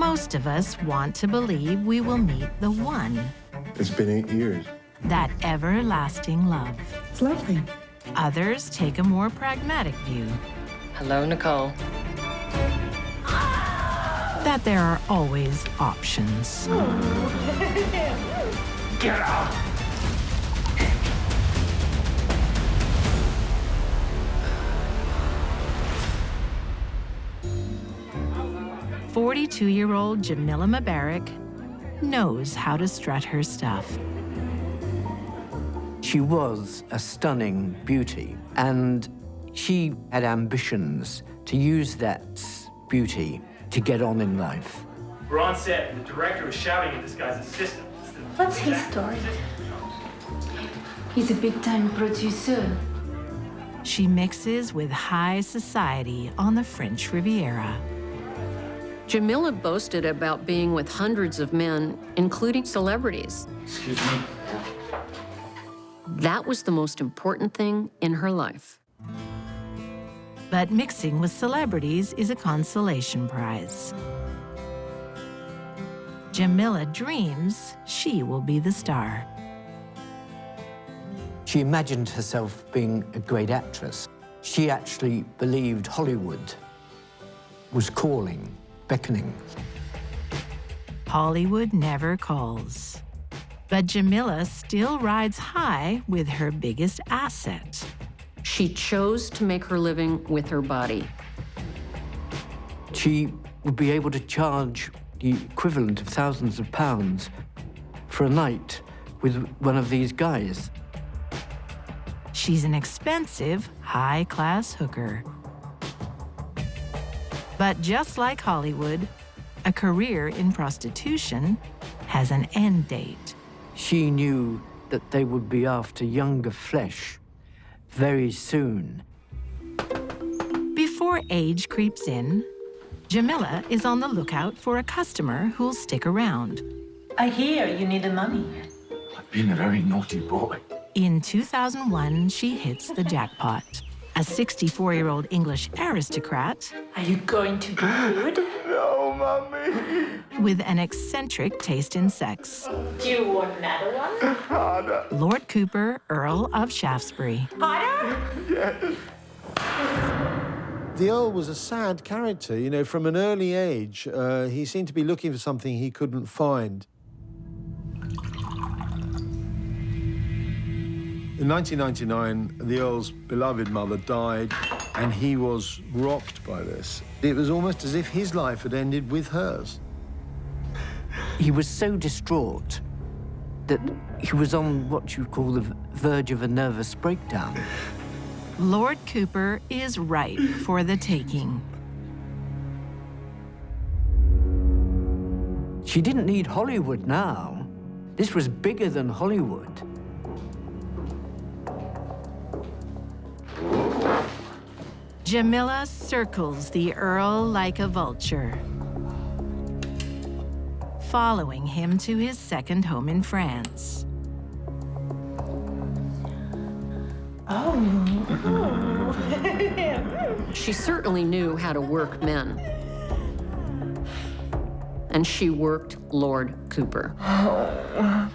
Most of us want to believe we will meet the one. It's been 8 years. That everlasting love. It's lovely. Others take a more pragmatic view. Hello, Nicole. That there are always options. Get out! 42-year-old Jamila Mubarak knows how to strut her stuff. She was a stunning beauty, and she had ambitions to use that beauty to get on in life. We're on set, and the director was shouting at this guy's assistant. What's his story? He's a big-time producer. She mixes with high society on the French Riviera. Jamila boasted about being with hundreds of men, including celebrities. Excuse me? That was the most important thing in her life. But mixing with celebrities is a consolation prize. Jamila dreams she will be the star. She imagined herself being a great actress. She actually believed Hollywood was calling, beckoning. Hollywood never calls. But Jamila still rides high with her biggest asset. She chose to make her living with her body. She would be able to charge the equivalent of thousands of pounds for a night with one of these guys. She's an expensive, high-class hooker. But just like Hollywood, a career in prostitution has an end date. She knew that they would be after younger flesh very soon. Before age creeps in, Jamila is on the lookout for a customer who'll stick around. I hear you need the money. I've been a very naughty boy. In 2001, she hits the jackpot. A 64-year-old English aristocrat Are you going to be good? No, Mommy. with an eccentric taste in sex. Do you want another one? Harder. Lord Cooper, Earl of Shaftesbury. Harder? Yes. The Earl was a sad character, you know, from an early age. He seemed to be looking for something he couldn't find. In 1999, the Earl's beloved mother died, and he was rocked by this. It was almost as if his life had ended with hers. He was so distraught that he was on what you call the verge of a nervous breakdown. Lord Cooper is ripe for the taking. She didn't need Hollywood now. This was bigger than Hollywood. Jamila circles the Earl like a vulture, following him to his second home in France. She certainly knew how to work men. And she worked Lord Cooper. I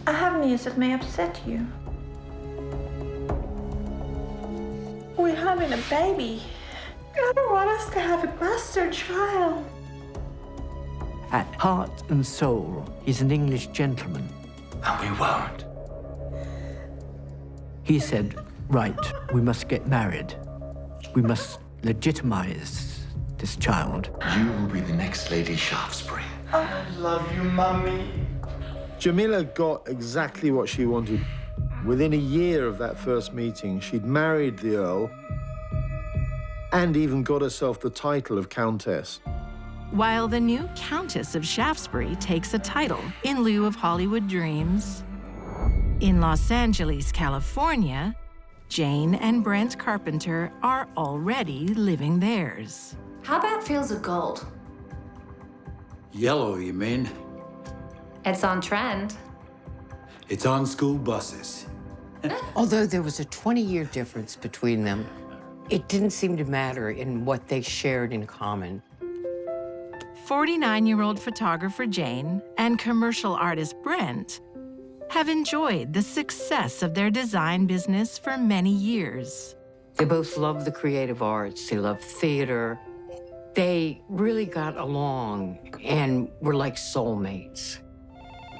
have news that may upset you. We're having a baby. I don't want us to have a bastard child. At heart and soul, he's an English gentleman. And we won't. He said, right, we must get married. We must legitimize this child. You will be the next Lady Shaftesbury. I love you, Mummy. Jamila got exactly what she wanted. Within a year of that first meeting, she'd married the Earl and even got herself the title of Countess. While the new Countess of Shaftesbury takes a title in lieu of Hollywood dreams, in Los Angeles, California, Jane and Brent Carpenter are already living theirs. How about fields of gold? Yellow, you mean? It's on trend. It's on school buses. Although there was a 20-year difference between them, it didn't seem to matter in what they shared in common. 49-year-old photographer Jane and commercial artist Brent have enjoyed the success of their design business for many years. They both love the creative arts. They love theater. They really got along and were like soulmates.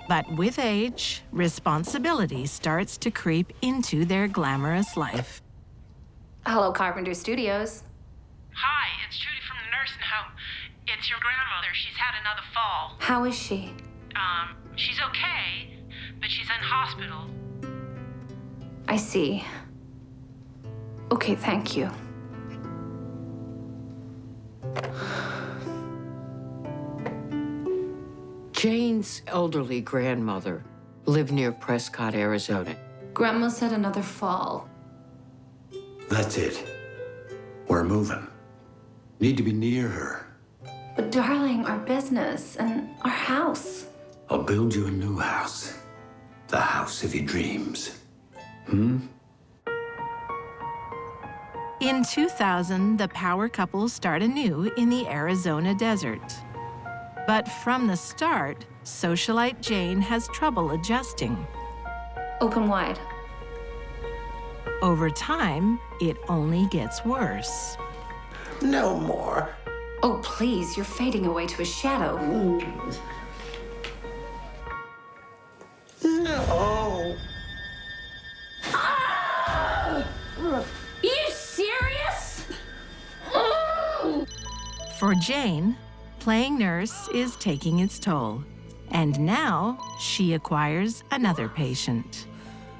But with age, responsibility starts to creep into their glamorous life. Hello, Carpenter Studios. Hi, it's Trudy from the nursing home. It's your grandmother. She's had another fall. How is she? She's okay, but she's in hospital. I see. Okay, thank you. Jane's elderly grandmother lived near Prescott, Arizona. Grandma's had another fall. That's it. We're moving. Need to be near her. But darling, our business and our house. I'll build you a new house. The house of your dreams. Hmm? In 2000, the power couple start anew in the Arizona desert. But from the start, socialite Jane has trouble adjusting. Open wide. Over time, it only gets worse. No more. Oh, please, you're fading away to a shadow. No. You serious? For Jane, playing nurse is taking its toll. And now she acquires another patient.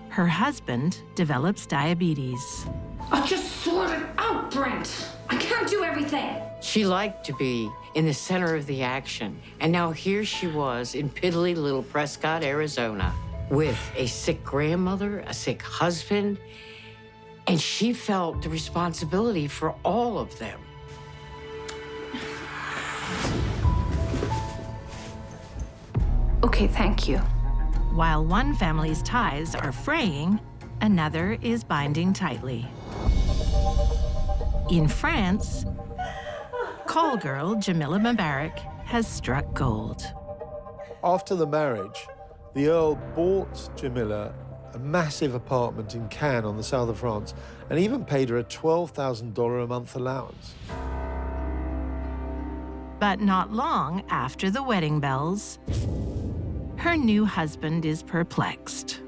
Her husband develops diabetes. I'll just sort it out, Brent. I can't do everything. She liked to be in the center of the action. And now here she was in piddly little Prescott, Arizona, with a sick grandmother, a sick husband, and she felt the responsibility for all of them. Okay, thank you. While one family's ties are fraying, another is binding tightly. In France, call girl Jamila Mubarak has struck gold. After the marriage, the Earl bought Jamila a massive apartment in Cannes on the south of France and even paid her a $12,000 a month allowance. But not long after the wedding bells, her new husband is perplexed.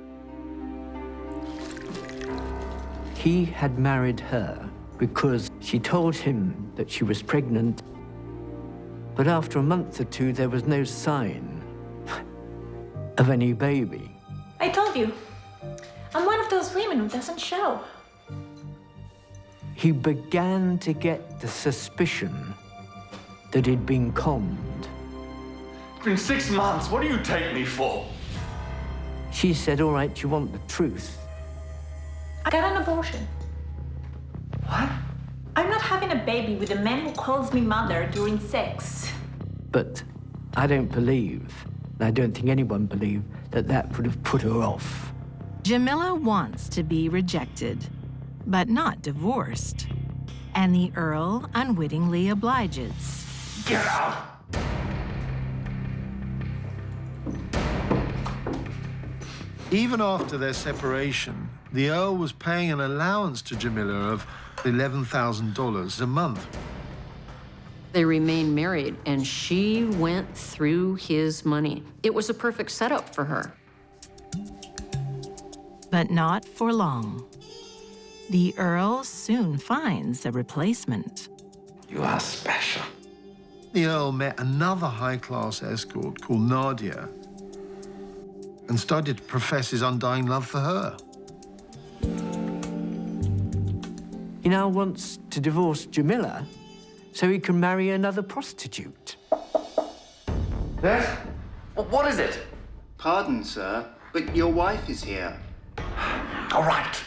He had married her because she told him that she was pregnant. But after a month or two, there was no sign of any baby. I told you, I'm one of those women who doesn't show. He began to get the suspicion that he'd been conned. It's been 6 months. What do you take me for? She said, all right, you want the truth? I got an abortion. What? I'm not having a baby with a man who calls me mother during sex. But I don't believe, and I don't think anyone believed, that that would have put her off. Jamila wants to be rejected, but not divorced. And the Earl unwittingly obliges. Get out! Even after their separation, the Earl was paying an allowance to Jamila of $11,000 a month. They remained married, and she went through his money. It was a perfect setup for her. But not for long. The Earl soon finds a replacement. You are special. The Earl met another high-class escort called Nadia and started to profess his undying love for her. He now wants to divorce Jamila so he can marry another prostitute. Yes? What is it? Pardon, sir, but your wife is here. All right.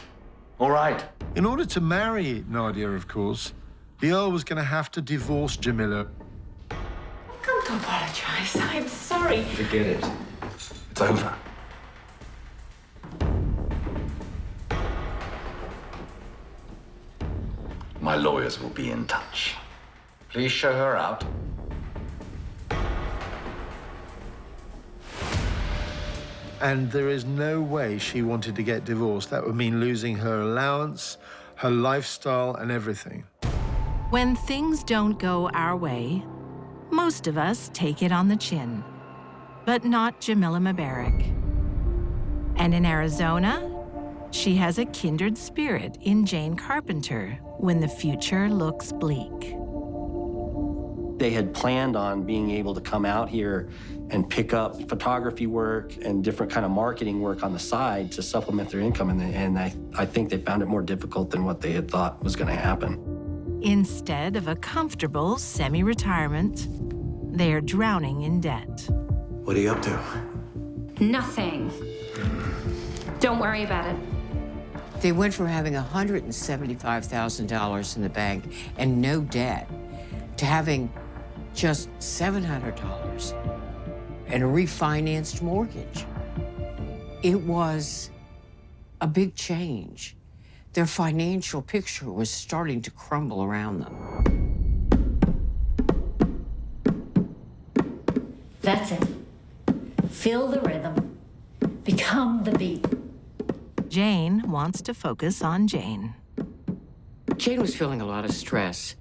All right. In order to marry Nadia, of course, the Earl was going to have to divorce Jamila. Come to apologize. I'm sorry. Forget it. It's over. My lawyers will be in touch. Please show her out. And there is no way she wanted to get divorced. That would mean losing her allowance, her lifestyle, and everything. When things don't go our way, most of us take it on the chin, but not Jamila Mubarak. And in Arizona, she has a kindred spirit in Jane Carpenter when the future looks bleak. They had planned on being able to come out here and pick up photography work and different kind of marketing work on the side to supplement their income, and I think they found it more difficult than what they had thought was going to happen. Instead of a comfortable semi-retirement, they are drowning in debt. What are you up to? Nothing. Don't worry about it. They went from having $175,000 in the bank and no debt to having just $700 and a refinanced mortgage. It was a big change. Their financial picture was starting to crumble around them. That's it. Feel the rhythm. Become the beat. Jane wants to focus on Jane. Jane was feeling a lot of stress.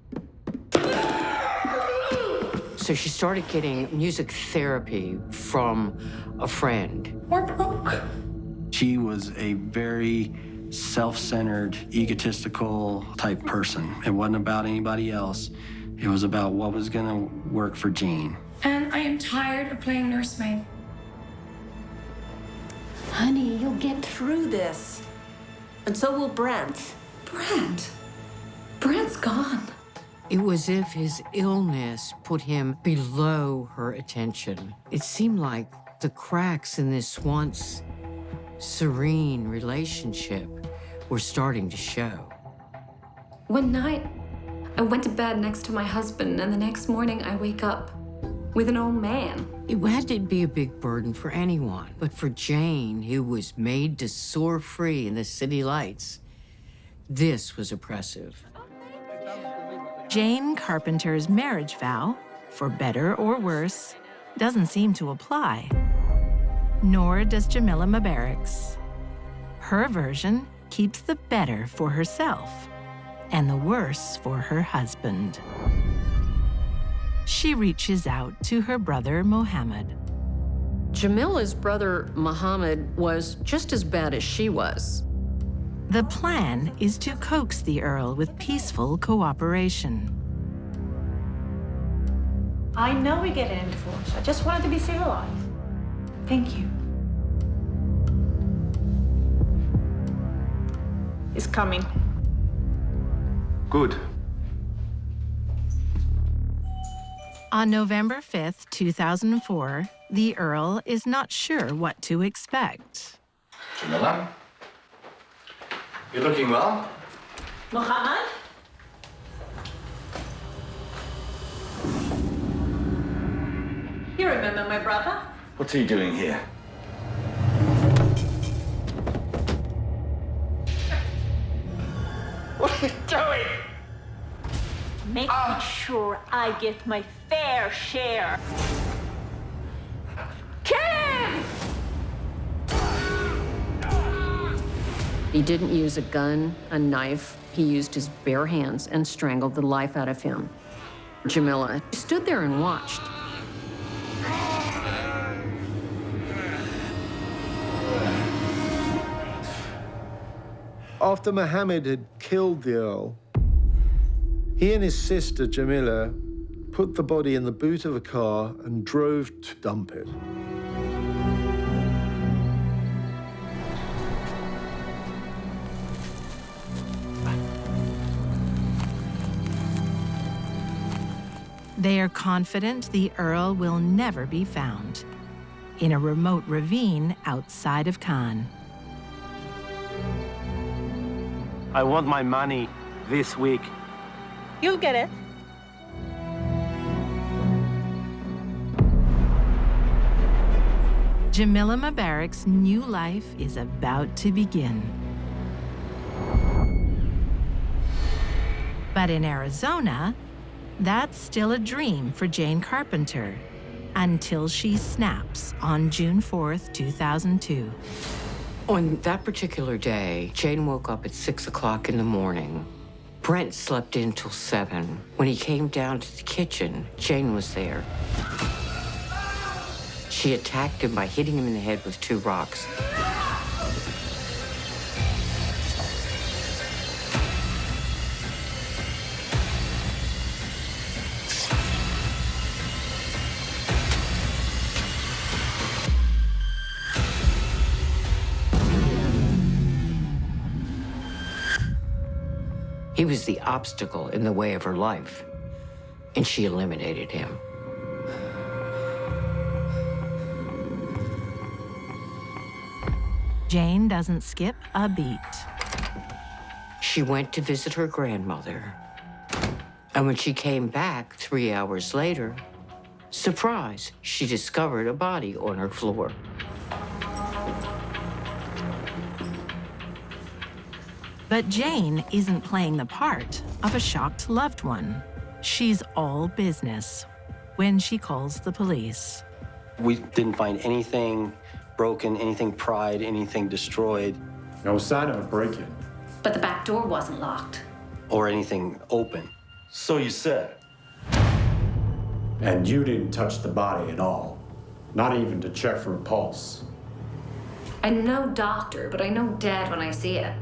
So she started getting music therapy from a friend. We're broke. She was a very self-centered, egotistical type person. It wasn't about anybody else. It was about what was going to work for Jane. And I am tired of playing nursemaid. Honey, you'll get through this. And so will Brent. Brent? Brent's gone. It was as if his illness put him below her attention. It seemed like the cracks in this once serene relationship were starting to show. One night, I went to bed next to my husband, and the next morning I wake up with an old man. It had to be a big burden for anyone, but for Jane, who was made to soar free in the city lights, this was oppressive. Jane Carpenter's marriage vow, for better or worse, doesn't seem to apply. Nor does Jamila Mubarak's. Her version keeps the better for herself and the worse for her husband. She reaches out to her brother, Mohammed. Jamila's brother, Mohammed, was just as bad as she was. The plan is to coax the Earl with peaceful cooperation. I know we get a divorce. I just wanted to be civilized. Thank you. It's coming. Good. On November 5th, 2004, the Earl is not sure what to expect. Jamila? You're looking well. Mohammed? You remember my brother? What's he doing here? What are you doing? Making sure I get my fair share. Kill him! He didn't use a gun, a knife. He used his bare hands and strangled the life out of him. Jamila stood there and watched. After Mohammed had killed the Earl, he and his sister, Jamila, put the body in the boot of a car and drove to dump it. They are confident the Earl will never be found in a remote ravine outside of Cannes. I want my money this week. You'll get it. Jamila Mubarak's new life is about to begin. But in Arizona, that's still a dream for Jane Carpenter, until she snaps on June 4th, 2002. On that particular day, Jane woke up at 6 o'clock in the morning. Brent slept in till 7. When he came down to the kitchen, Jane was there. She attacked him by hitting him in the head with 2 rocks. He was the obstacle in the way of her life, and she eliminated him. Jane doesn't skip a beat. She went to visit her grandmother, and when she came back 3 hours later, surprise, she discovered a body on her floor. But Jane isn't playing the part of a shocked loved one. She's all business when she calls the police. We didn't find anything broken, anything pried, anything destroyed. No sign of a break-in. But the back door wasn't locked. Or anything open. So you said. And you didn't touch the body at all? Not even to check for a pulse? I'm no doctor, but I know dead when I see it.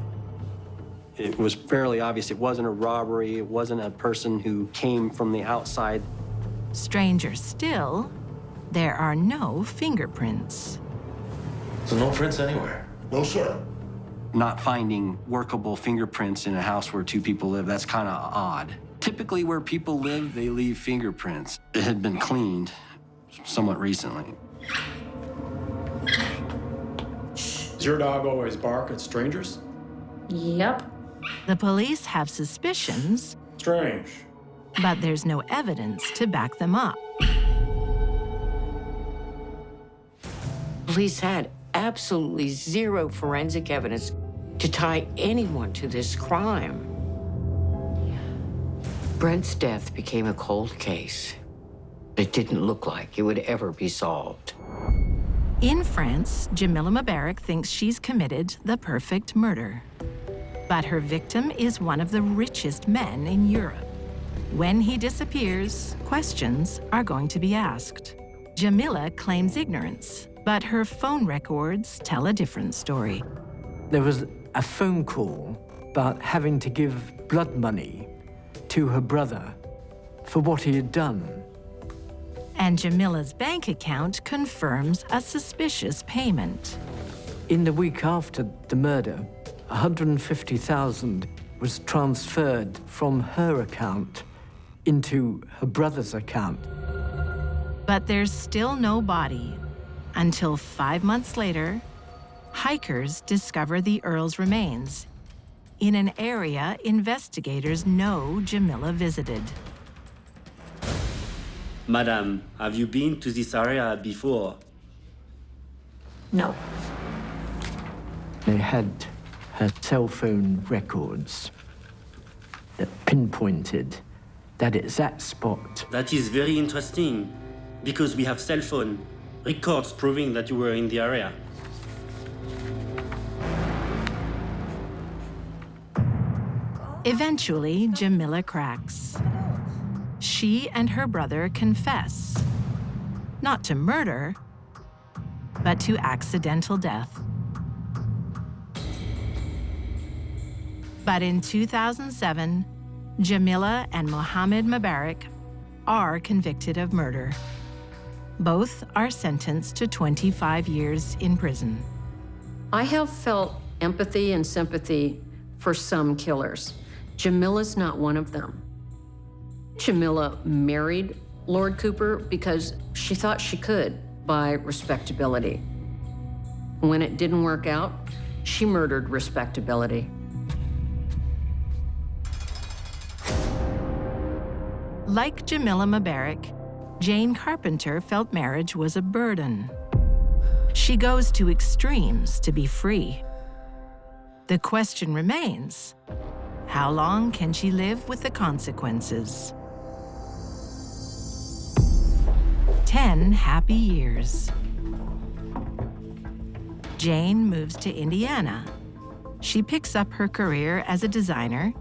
It was fairly obvious it wasn't a robbery, it wasn't a person who came from the outside. Stranger still, there are no fingerprints. So no prints anywhere? No, sir. Not finding workable fingerprints in a house where 2 people live, that's kind of odd. Typically where people live, they leave fingerprints. It had been cleaned somewhat recently. Does your dog always bark at strangers? Yep. The police have suspicions. Strange. But there's no evidence to back them up. Police had absolutely 0 forensic evidence to tie anyone to this crime. Brent's death became a cold case. It didn't look like it would ever be solved. In France, Jamila Mubarak thinks she's committed the perfect murder. But her victim is one of the richest men in Europe. When he disappears, questions are going to be asked. Jamila claims ignorance, but her phone records tell a different story. There was a phone call about having to give blood money to her brother for what he had done. And Jamila's bank account confirms a suspicious payment. In the week after the murder, 150,000 was transferred from her account into her brother's account. But there's still no body until 5 months later, hikers discover the Earl's remains in an area investigators know Jamila visited. Madam, have you been to this area before? No. They had her cell phone records that pinpointed that exact spot. That is very interesting, because we have cell phone records proving that you were in the area. Eventually, Jamila cracks. She and her brother confess, not to murder, but to accidental death. But in 2007, Jamila and Mohammed Mubarak are convicted of murder. Both are sentenced to 25 years in prison. I have felt empathy and sympathy for some killers. Jamila's not one of them. Jamila married Lord Cooper because she thought she could buy respectability. When it didn't work out, she murdered respectability. Like Jamila Mubarak, Jane Carpenter felt marriage was a burden. She goes to extremes to be free. The question remains, how long can she live with the consequences? 10 happy years. Jane moves to Indiana. She picks up her career as a designer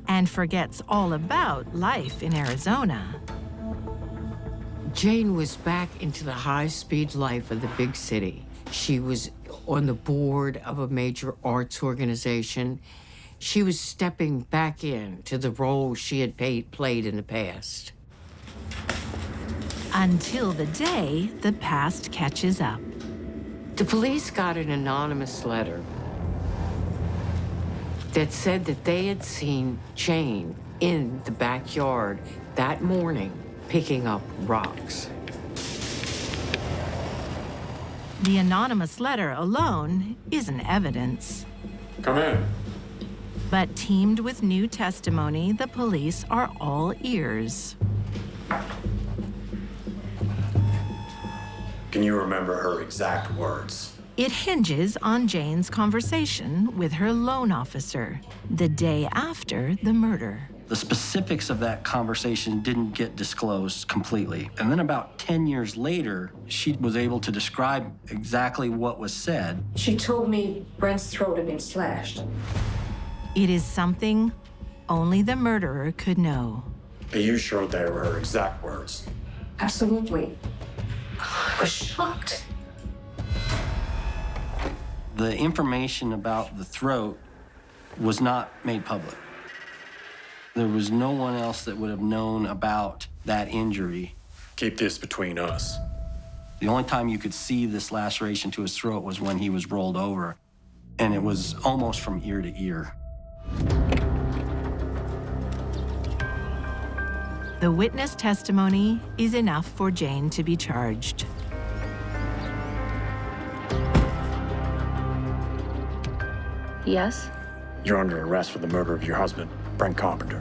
and forgets all about life in Arizona. Jane was back into the high-speed life of the big city. She was on the board of a major arts organization. She was stepping back into the role she had played in the past. Until the day the past catches up. The police got an anonymous letter that said that they had seen Jane in the backyard that morning picking up rocks. The anonymous letter alone isn't evidence. Come in. But teamed with new testimony, the police are all ears. Can you remember her exact words? It hinges on Jane's conversation with her loan officer the day after the murder. The specifics of that conversation didn't get disclosed completely. And then about 10 years later, she was able to describe exactly what was said. She told me Brent's throat had been slashed. It is something only the murderer could know. Are you sure they were her exact words? Absolutely. I was shocked. The information about the throat was not made public. There was no one else that would have known about that injury. Keep this between us. The only time you could see this laceration to his throat was when he was rolled over, and it was almost from ear to ear. The witness testimony is enough for Jane to be charged. Yes? You're under arrest for the murder of your husband, Brent Carpenter.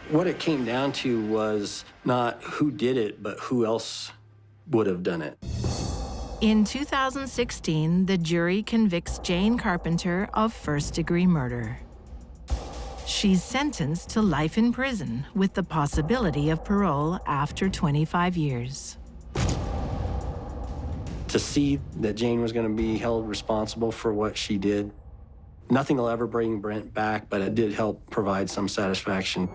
What it came down to was not who did it, but who else would have done it. In 2016, the jury convicts Jane Carpenter of first-degree murder. She's sentenced to life in prison with the possibility of parole after 25 years. To see that Jane was going to be held responsible for what she did, nothing will ever bring Brent back, but it did help provide some satisfaction.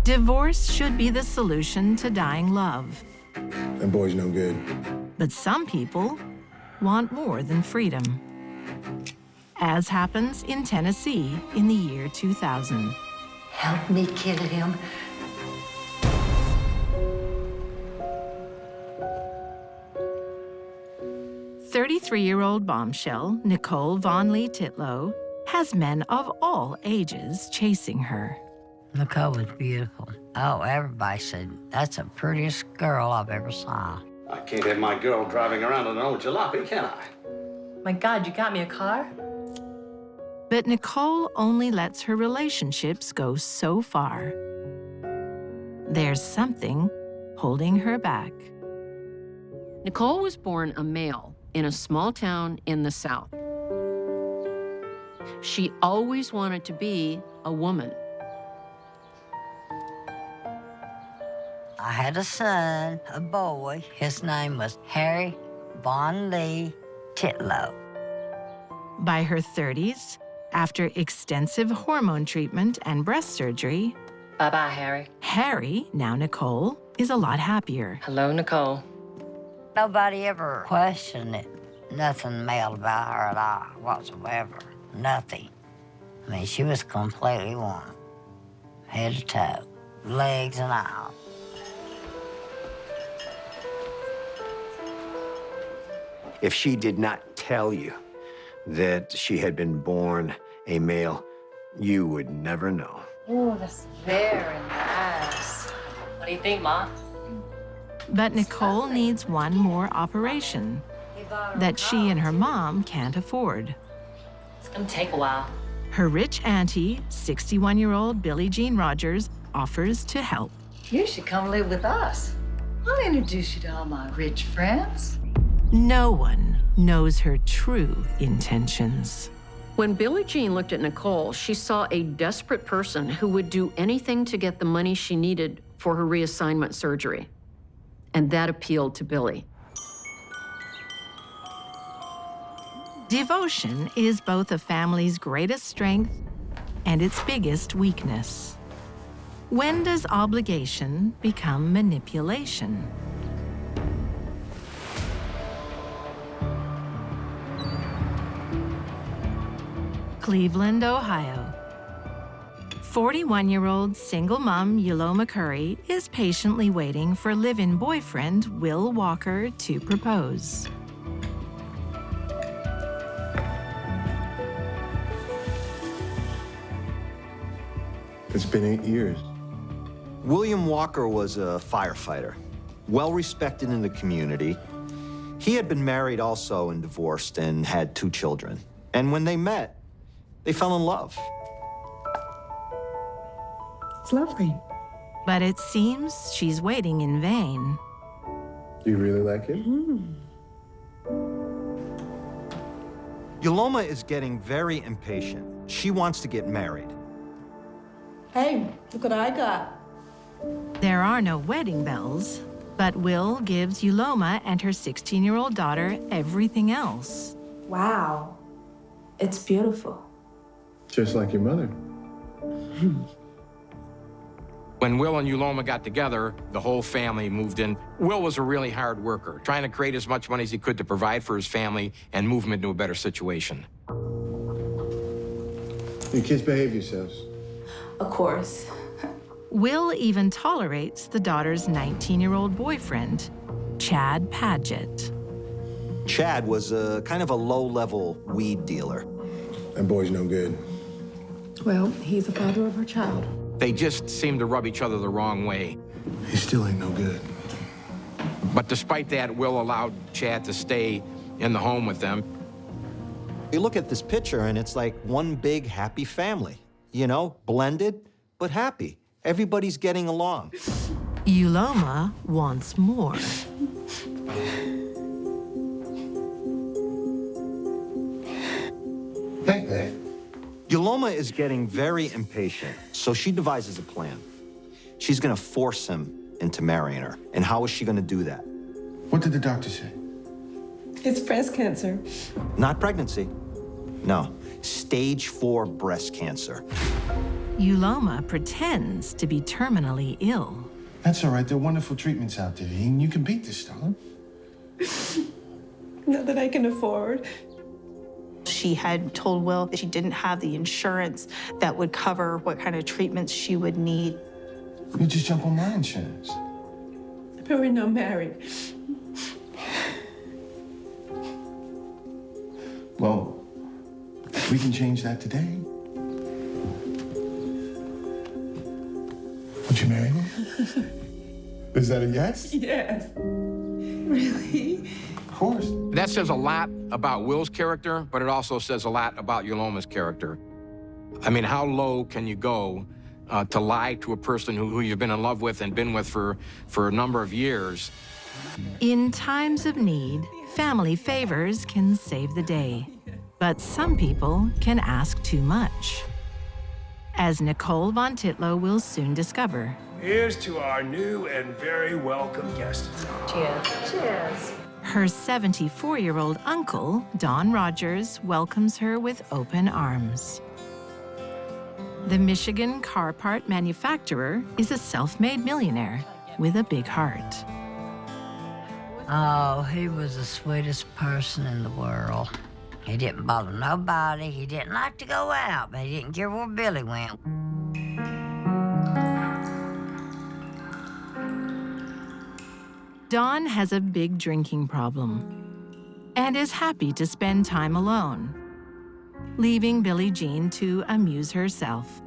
Divorce should be the solution to dying love. That boy's no good. But some people want more than freedom. As happens in Tennessee in the year 2000. Help me kill him. "33-year-old bombshell Nicole Von Lee Titlow has men of all ages chasing her. Nicole was beautiful. Oh, everybody said, that's the prettiest girl I've ever saw. I can't have my girl driving around on an old jalopy, can I? My God, you got me a car? But Nicole only lets her relationships go so far. There's something holding her back. Nicole was born a male in a small town in the South. She always wanted to be a woman. I had a son, a boy. His name was Harry Von Lee Titlow. By her 30s, after extensive hormone treatment and breast surgery, Bye-bye, Harry. Harry, now Nicole, is a lot happier. Hello, Nicole. Nobody ever questioned it. Nothing male about her at all, whatsoever. Nothing. I mean, she was completely woman. Head to toe, legs and all. If she did not tell you that she had been born a male, you would never know. Oh, that's very nice. What do you think, Ma? But Nicole needs one more operation that she and her mom can't afford. It's gonna take a while. Her rich auntie, 61-year-old Billie Jean Rogers, offers to help. You should come live with us. I'll introduce you to all my rich friends. No one knows her true intentions. When Billie Jean looked at Nicole, she saw a desperate person who would do anything to get the money she needed for her reassignment surgery. And that appealed to Billie. Devotion is both a family's greatest strength and its biggest weakness. When does obligation become manipulation? Cleveland, Ohio. 41-year-old single mom Yuloma Curry is patiently waiting for live-in boyfriend Will Walker to propose. It's been 8 years. William Walker was a firefighter, well-respected in the community. He had been married also and divorced and had 2 children. And when they met, they fell in love. It's lovely. But it seems she's waiting in vain. Do you really like him? Yuloma is getting very impatient. She wants to get married. Hey, look what I got. There are no wedding bells, but Will gives Yuloma and her 16-year-old daughter everything else. Wow. It's beautiful. Just like your mother. When Will and Yuloma got together, the whole family moved in. Will was a really hard worker, trying to create as much money as he could to provide for his family and move them into a better situation. You kids behave yourselves. Of course. Will even tolerates the daughter's 19-year-old boyfriend, Chad Padgett. Chad was a kind of a low-level weed dealer. That boy's no good. Well, he's the father of her child. They just seemed to rub each other the wrong way. He still ain't no good. But despite that, Will allowed Chad to stay in the home with them. You look at this picture and it's like one big happy family. You know, blended, but happy. Everybody's getting along. Yuloma wants more. Hey. Yuloma is getting very impatient, so she devises a plan. She's gonna force him into marrying her. And how is she gonna do that? What did the doctor say? It's breast cancer. Not pregnancy. No, stage 4 breast cancer. Yuloma pretends to be terminally ill. That's all right. There are wonderful treatments out there, and you can beat this, darling. Not that I can afford. She had told Will that she didn't have the insurance that would cover what kind of treatments she would need. You just jump on my insurance. But we're not married. Well, we can change that today. Would you marry me? Is that a yes? Yes. Really? Of course. That says a lot about Will's character, but it also says a lot about Yuloma's character. I mean, how low can you go to lie to a person who you've been in love with and been with for a number of years? In times of need, family favors can save the day. But some people can ask too much. As Nicole Von Titlow will soon discover. Here's to our new and very welcome guest. Cheers. Cheers. Her 74-year-old uncle, Don Rogers, welcomes her with open arms. The Michigan car part manufacturer is a self-made millionaire with a big heart. Oh, he was the sweetest person in the world. He didn't bother nobody. He didn't like to go out, but he didn't care where Billy went. Don has a big drinking problem and is happy to spend time alone, leaving Billie Jean to amuse herself.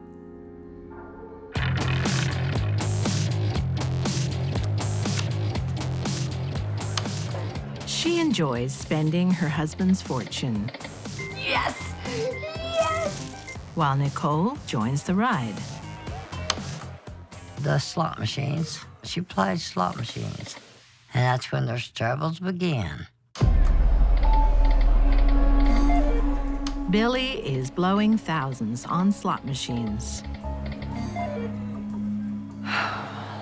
She enjoys spending her husband's fortune. Yes! Yes! While Nicole joins the ride. The slot machines. She played slot machines. And that's when their troubles began. Billy is blowing thousands on slot machines.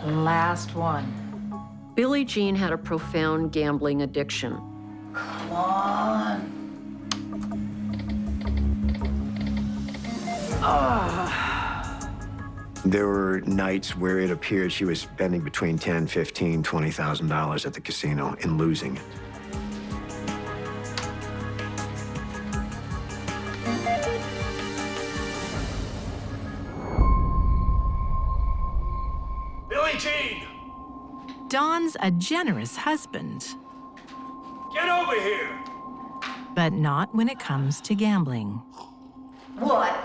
Last one. Billie Jean had a profound gambling addiction. Come on. There were nights where it appeared she was spending between $10,000, $15,000, $20,000 at the casino and losing it. Billie Jean! Don's a generous husband, Get over here! but not when it comes to gambling. What?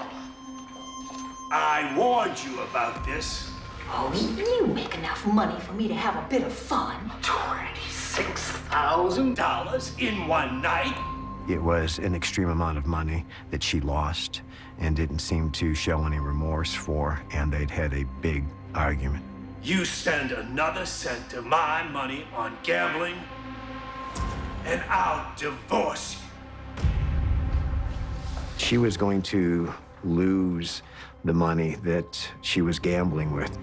I warned you about this. Oh, you make enough money for me to have a bit of fun. $26,000 in one night? It was an extreme amount of money that she lost and didn't seem to show any remorse for, and they'd had a big argument. You spend another cent of my money on gambling, and I'll divorce you. She was going to lose the money that she was gambling with.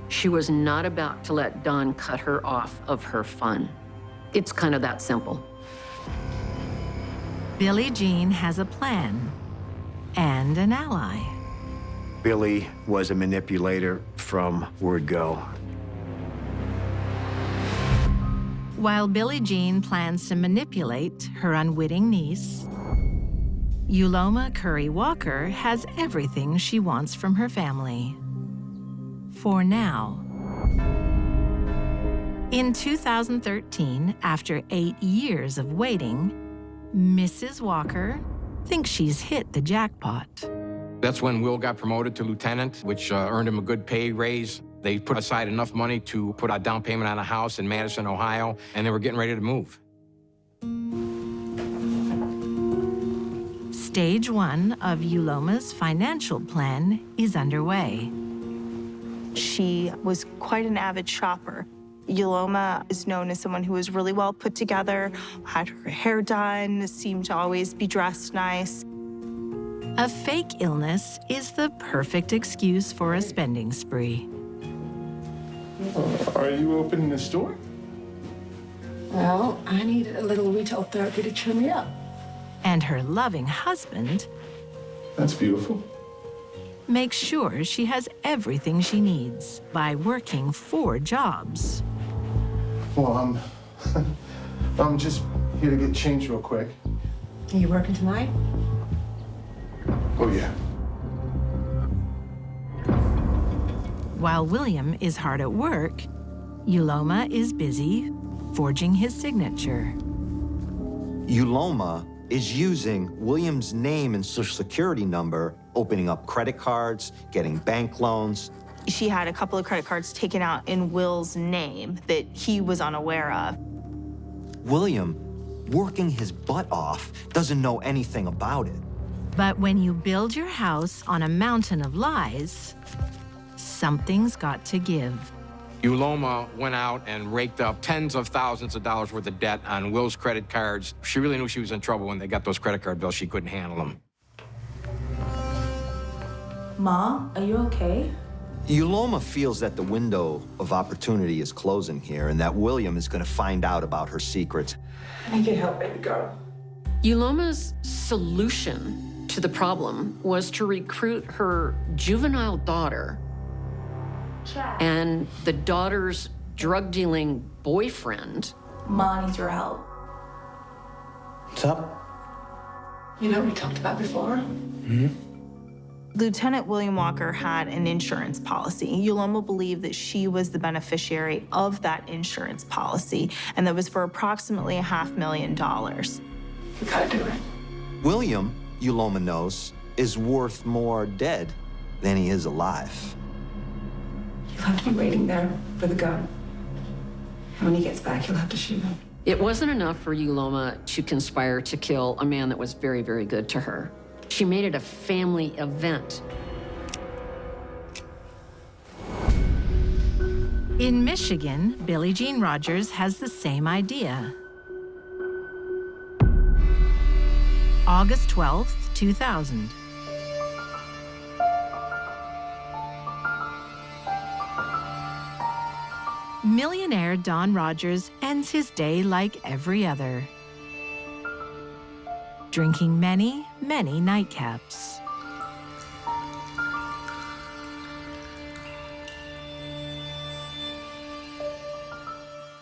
She was not about to let Don cut her off of her fun. It's kind of that simple. Billie Jean has a plan and an ally. Billy was a manipulator from word go. While Billie Jean plans to manipulate her unwitting niece, Yuloma Curry Walker has everything she wants from her family. For now. In 2013, after 8 years of waiting, Mrs. Walker thinks she's hit the jackpot. That's when Will got promoted to lieutenant, which earned him a good pay raise. They put aside enough money to put a down payment on a house in Madison, Ohio, and they were getting ready to move. Stage 1 of Yuloma's financial plan is underway. She was quite an avid shopper. Yuloma is known as someone who was really well put together, had her hair done, seemed to always be dressed nice. A fake illness is the perfect excuse for a spending spree. Are you opening a store? Well, I need a little retail therapy to cheer me up. And her loving husband That's beautiful. makes sure she has everything she needs by working 4 jobs. Well, I'm just here to get changed real quick. Are you working tonight? Oh, yeah. While William is hard at work, Yuloma is busy forging his signature. Yuloma is using William's name and social security number, opening up credit cards, getting bank loans. She had a couple of credit cards taken out in Will's name that he was unaware of. William, working his butt off, doesn't know anything about it. But when you build your house on a mountain of lies, something's got to give. Yuloma went out and raked up tens of thousands of dollars worth of debt on Will's credit cards. She really knew she was in trouble when they got those credit card bills. She couldn't handle them. Ma, are you okay? Yuloma feels that the window of opportunity is closing here and that William is going to find out about her secrets. I need your help, baby girl. Yuloma's solution to the problem was to recruit her juvenile daughter and the daughter's drug-dealing boyfriend. Ma needs your help. What's up? You know what we talked about before? Lieutenant William Walker had an insurance policy. Yuloma believed that she was the beneficiary of that insurance policy, and that was for approximately $500,000. We gotta do it. William, Yuloma knows, is worth more dead than he is alive. You'll have to be waiting there for the gun. And when he gets back, you'll have to shoot him. It wasn't enough for Yuloma to conspire to kill a man that was very, very good to her. She made it a family event. In Michigan, Billie Jean Rogers has the same idea. August 12th, 2000. Millionaire Don Rogers ends his day like every other, drinking many, many nightcaps.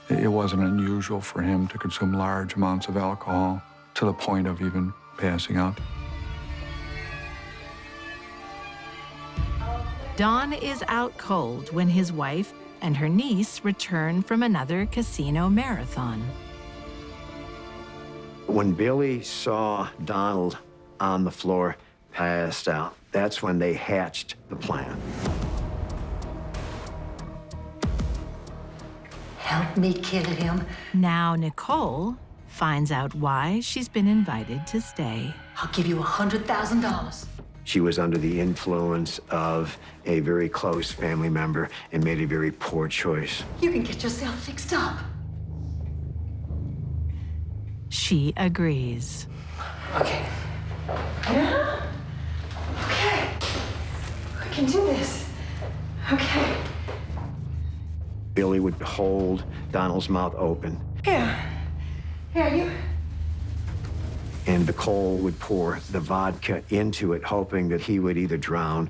It wasn't unusual for him to consume large amounts of alcohol to the point of even passing out. Don is out cold when his wife and her niece return from another casino marathon. When Billy saw Donald on the floor, passed out, that's when they hatched the plan. Help me kill him. Now Nicole finds out why she's been invited to stay. I'll give you $100,000. She was under the influence of a very close family member and made a very poor choice. You can get yourself fixed up. She agrees. Okay. Yeah? Okay. I can do this. Okay. Billy would hold Donald's mouth open, Here. Here, you. and Nicole would pour the vodka into it, hoping that he would either drown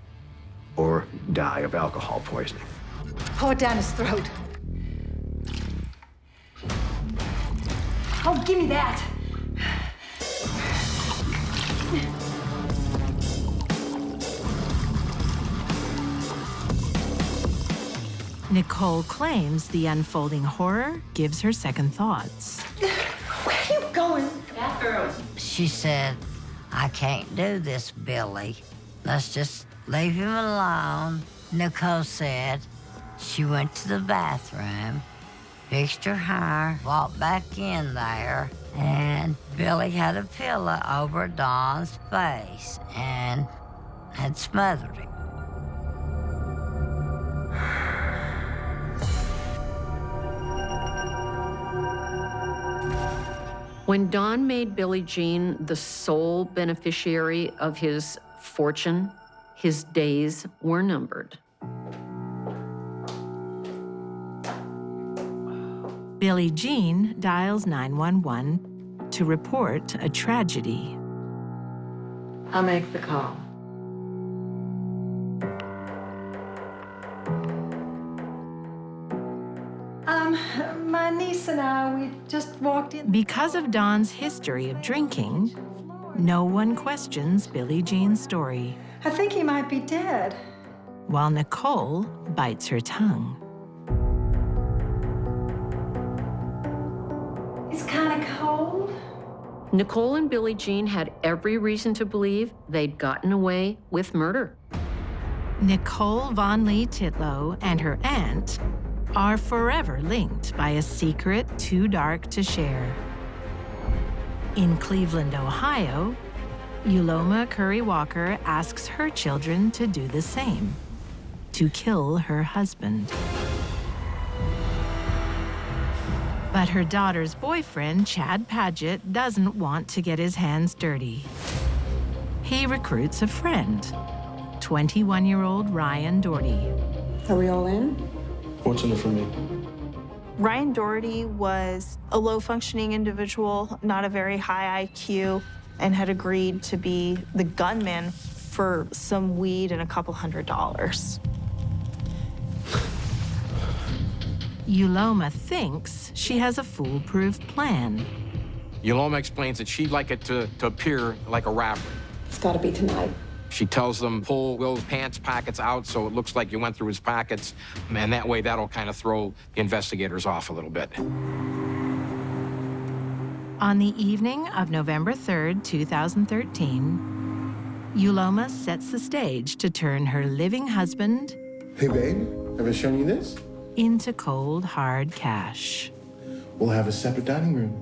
or die of alcohol poisoning. Pour it down his throat. Oh, give me that. Nicole claims the unfolding horror gives her second thoughts. Where are you going? Bathroom. She said, I can't do this, Billy. Let's just leave him alone. Nicole said she went to the bathroom, fixed her hair, walked back in there, and Billy had a pillow over Don's face and had smothered him. When Don made Billie Jean the sole beneficiary of his fortune, his days were numbered. Billie Jean dials 911 to report a tragedy. I'll make the call. My niece and I, we just walked in. Because of Don's history of drinking, no one questions Billie Jean's story, I think he might be dead. while Nicole bites her tongue. He's kind of cold. Nicole and Billie Jean had every reason to believe they'd gotten away with murder. Nicole Von Lee Titlow and her aunt are forever linked by a secret too dark to share. In Cleveland, Ohio, Uloma Curry Walker asks her children to do the same, to kill her husband. But her daughter's boyfriend, Chad Padgett, doesn't want to get his hands dirty. He recruits a friend, 21-year-old Ryan Doherty. Are we all in? What's in it for me? Ryan Doherty was a low-functioning individual, not a very high IQ, and had agreed to be the gunman for some weed and a couple $100. Uloma thinks she has a foolproof plan. Uloma explains that she'd like it to appear like a rapper. It's got to be tonight. She tells them, pull Will's pants pockets out so it looks like you went through his pockets, and that way that'll kind of throw the investigators off a little bit. On the evening of November 3rd, 2013, Uloma sets the stage to turn her living husband Hey, babe, have I shown you this? into cold, hard cash. We'll have a separate dining room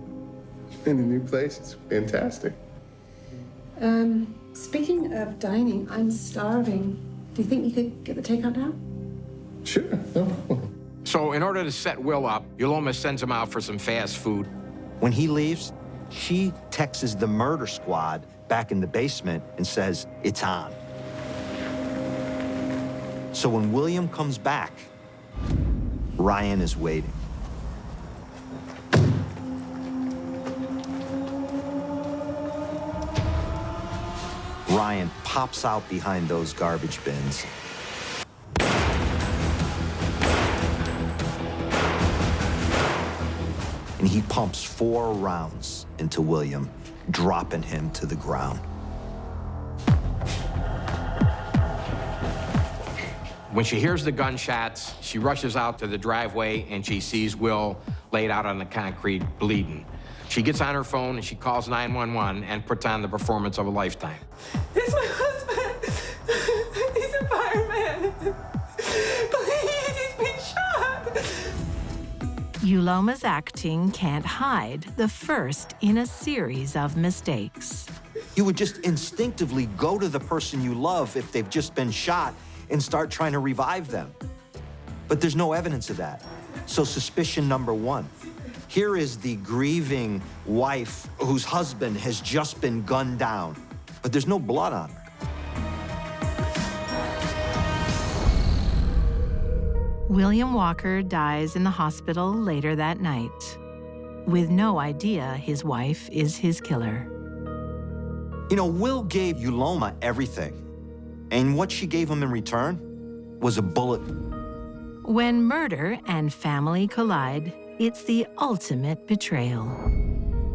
in a new place. It's fantastic. Speaking of dining, I'm starving. Do you think you could get the takeout now? Sure, no problem. So in order to set Will up, Uloma sends him out for some fast food. When he leaves, she texts the murder squad back in the basement and says, "It's on." So when William comes back, Ryan is waiting. Ryan pops out behind those garbage bins. And he pumps 4 rounds into William, dropping him to the ground. When she hears the gunshots, she rushes out to the driveway and she sees Will laid out on the concrete, bleeding. She gets on her phone and she calls 911 and puts on the performance of a lifetime. It's my husband. He's a fireman. Please, he's been shot. Uloma's acting can't hide the first in a series of mistakes. You would just instinctively go to the person you love if they've just been shot and start trying to revive them. But there's no evidence of that. So suspicion number 1. Here is the grieving wife whose husband has just been gunned down, but there's no blood on her. William Walker dies in the hospital later that night, with no idea his wife is his killer. You know, Will gave Uloma everything, and what she gave him in return was a bullet. When murder and family collide, it's the ultimate betrayal.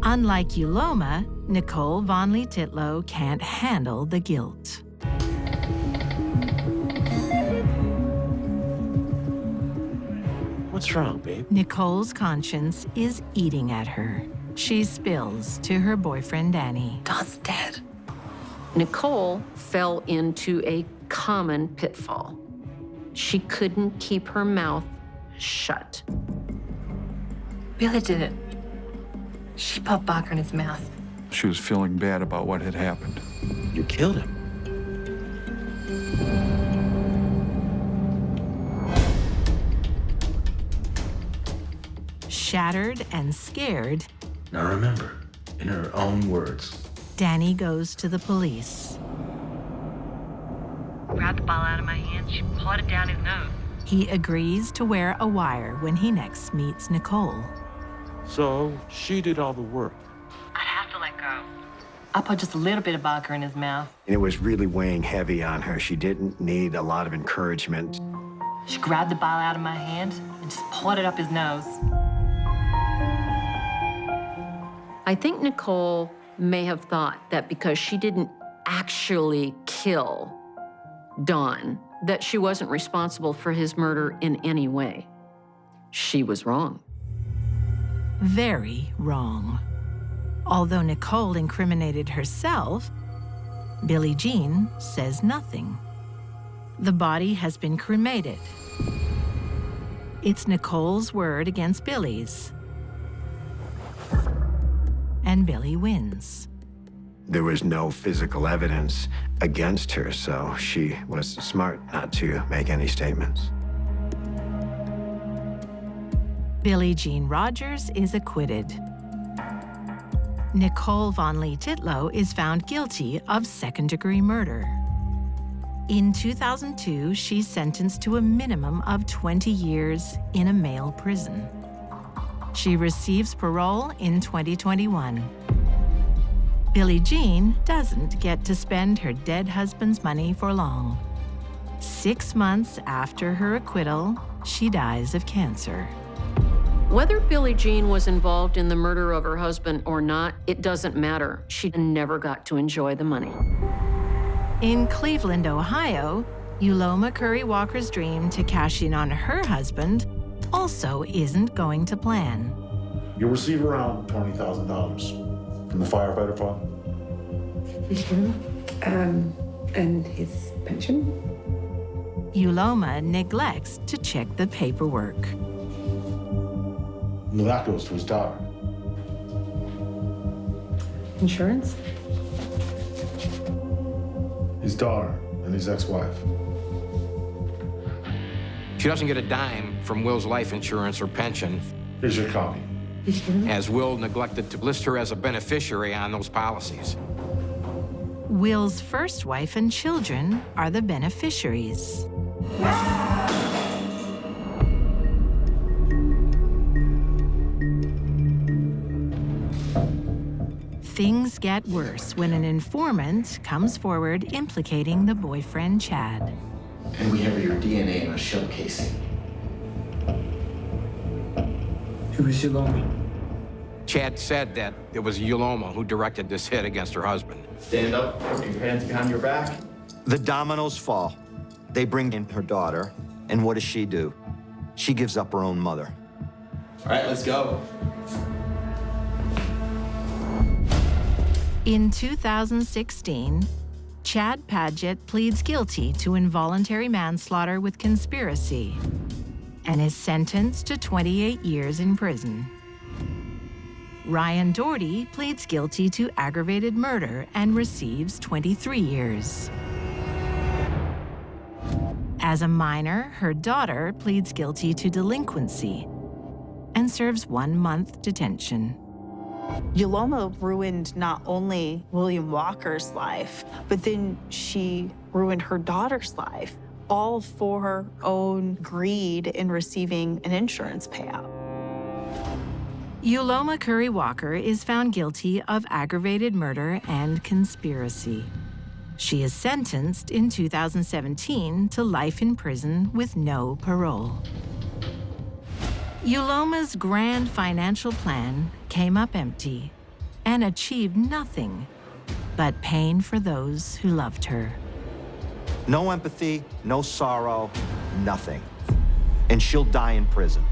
Unlike Uloma, Nicole Von Lee Titlow can't handle the guilt. What's wrong, babe? Nicole's conscience is eating at her. She spills to her boyfriend, Danny. Don's dead. Nicole fell into a common pitfall. She couldn't keep her mouth shut. Billy did it. She put Barker in his mouth. She was feeling bad about what had happened. You killed him. Shattered and scared, Now remember, in her own words. Danny goes to the police. Grabbed the ball out of my hand, she pulled it down his nose. He agrees to wear a wire when he next meets Nicole. So she did all the work. I'd have to let go. I put just a little bit of vodka in his mouth. And it was really weighing heavy on her. She didn't need a lot of encouragement. She grabbed the ball out of my hand and just pulled it up his nose. I think Nicole may have thought that because she didn't actually kill Don, that she wasn't responsible for his murder in any way. She was wrong. Very wrong. Although Nicole incriminated herself, Billie Jean says nothing. The body has been cremated. It's Nicole's word against Billie's. And Billie wins. There was no physical evidence against her, so she was smart not to make any statements. Billie Jean Rogers is acquitted. Nicole Von Lee Titlow is found guilty of second-degree murder. In 2002, she's sentenced to a minimum of 20 years in a male prison. She receives parole in 2021. Billie Jean doesn't get to spend her dead husband's money for long. 6 months after her acquittal, she dies of cancer. Whether Billie Jean was involved in the murder of her husband or not, it doesn't matter. She never got to enjoy the money. In Cleveland, Ohio, Uloma Curry Walker's dream to cash in on her husband also isn't going to plan. You'll receive around $20,000 from the firefighter fund. And his pension? Uloma neglects to check the paperwork. No, that goes to his daughter. Insurance? His daughter and his ex-wife. She doesn't get a dime from Will's life insurance or pension. Here's your copy. As Will neglected to list her as a beneficiary on those policies. Will's first wife and children are the beneficiaries. Things get worse when an informant comes forward implicating the boyfriend, Chad. And we have your DNA in a shell casing. Who was Yoloma? Chad said that it was Yoloma who directed this hit against her husband. Stand up, put your hands behind your back. The dominoes fall. They bring in her daughter, and what does she do? She gives up her own mother. All right, let's go. In 2016, Chad Padgett pleads guilty to involuntary manslaughter with conspiracy and is sentenced to 28 years in prison. Ryan Doherty pleads guilty to aggravated murder and receives 23 years. As a minor, her daughter pleads guilty to delinquency and serves 1 month detention. Yoloma ruined not only William Walker's life, but then she ruined her daughter's life, all for her own greed in receiving an insurance payout. Yoloma Curry Walker is found guilty of aggravated murder and conspiracy. She is sentenced in 2017 to life in prison with no parole. Yoloma's grand financial plan came up empty and achieved nothing but pain for those who loved her. No empathy, no sorrow, nothing. And she'll die in prison.